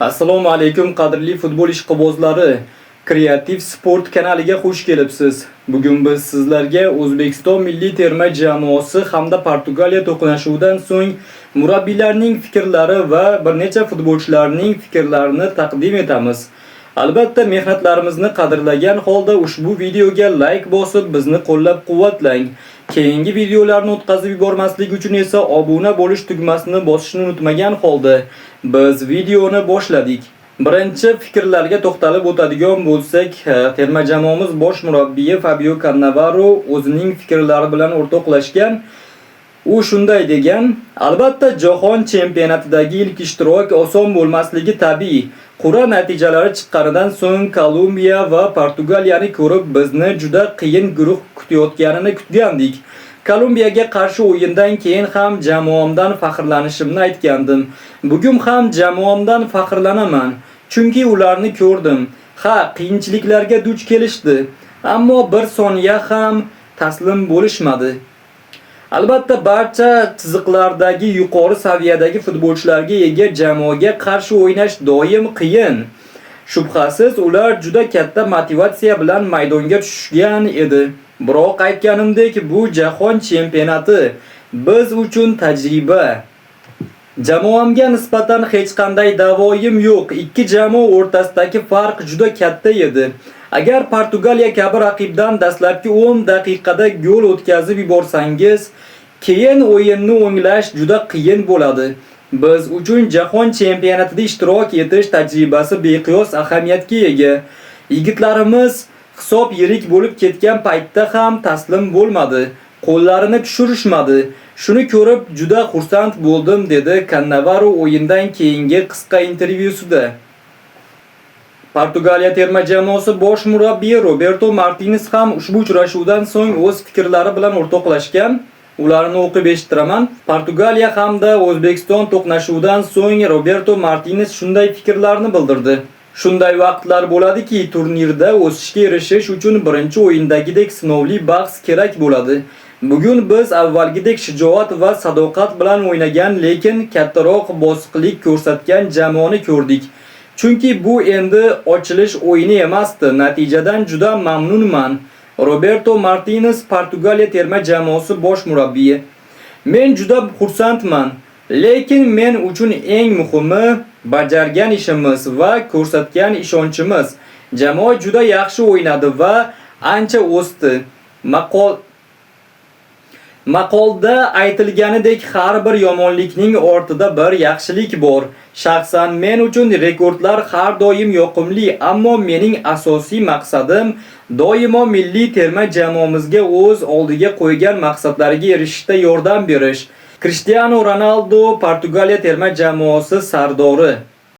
Assalomu alaykum qadrli futbol ishqibozlari. Kreativ Sport kanaliga xush kelibsiz. Bugun biz sizlarga O'zbekiston milliy terma jamoasi hamda Portugaliya to'qnashuvidan so'ng murabbiylarning fikrlari va bir necha futbolchilarning fikrlarini taqdim etamiz. Albatta mehnatlarimizni qadrlagan holda ushbu videoga like bosib bizni qo'llab-quvvatlang. Keyingi videolarni o'tkazib yubormaslik uchun esa obuna bo'lish tugmasini bosishni unutmagan holda biz videoni boshladik. Birinchi fikrlarga to'xtalib o'tadigan bo'lsak, terma jamoamiz bosh murabbiyi Fabio Cannavaro o'zining fikrlari bilan o'rtoqlashgan. U shunday degan: "Albatta jahon chempionatidagi ilk ishtirok oson bo'lmasligi tabiiy. Qur'a natijalari chiqqanidan so'ng Kolumbiya va Portugaliyani ko'rib bizni juda qiyin guruh kutayotganini kutgandik. Kolumbiyaga qarshi o'yindan keyin ham jamoamdan faxrlanishimni aytgandim. Bugun ham jamoamdan faxrlanaman, chunki ularni ko'rdim. Ha, qiyinchiliklarga duch kelishdi, ammo bir soniya ham taslim bo'lishmadi. Albatta barcha chiziqlardagi yuqori saviyadagi futbolchilarga ega jamoaga qarshi o'ynash doim qiyin. Shubhasiz ular juda katta motivatsiya bilan maydonga tushgan edi. Biroq aytganimdek, bu jahon chempionati biz uchun tajriba. Jamoamga nisbatan hech qanday da'voyim yo'q. Ikki jamoa o'rtasidagi farq juda katta edi. Agar Portugaliya kabi raqibdan dastlabki 10 daqiqada gol o'tkazib yuborsangiz, keyin o'yinni o'nglash juda qiyin bo'ladi. Biz uchun jahon chempionatida ishtirok etish tajribasi beqiyos ahamiyatga ega. Yigitlarimiz hisob yirik bo'lib ketgan paytda ham taslim bo'lmadi. Qo'llarini tushirishmadi. Shuni ko'rib juda xursand bo'ldim, dedi Cannavaro o'yindan keyingi qisqa intervyusida. Portugaliya terma jamoasi bosh murabbiyi Roberto Martinez ham ushbu uchrashuvdan so'ng o'z fikrlari bilan o'rtoqlashgan. Ularni o'qib eshittiraman. Portugaliya hamda O'zbekiston to'qnashuvidan so'ng Roberto Martinez shunday fikrlarni bildirdi. Shunday vaqtlar bo'ladiki, turnirda o'sishga erishish uchun birinchi o'yindagidek sinovli bahs kerak bo'ladi. Bugun biz avvalgidek shijoat va sadoqat bilan o'ynagan, lekin kattaroq bosiqlik ko'rsatgan jamoani ko'rdik. Chunki bu endi ochilish o'yini emasdi. Natijadan juda mamnunman. Roberto Martinez, Portugaliya terma jamoasi bosh murabbiyi. Men juda xursandman, lekin men uchun eng muhimi bajargan ishimiz va ko'rsatgan ishonchimiz. Jamoa juda yaxshi o'ynadi va ancha o'sdi. Maqolda aytilganidek har bir yomonlikning ortida bir yaxshilik bor. Shaxsan men uchun rekordlar har doim yoqimli, ammo mening asosiy maqsadim doimo milliy terma jamoamizga o'z oldiga qo'ygan maqsadlariga erishishda yordam berish. Cristiano Ronaldo, Portugaliya terma jamoasi sardori.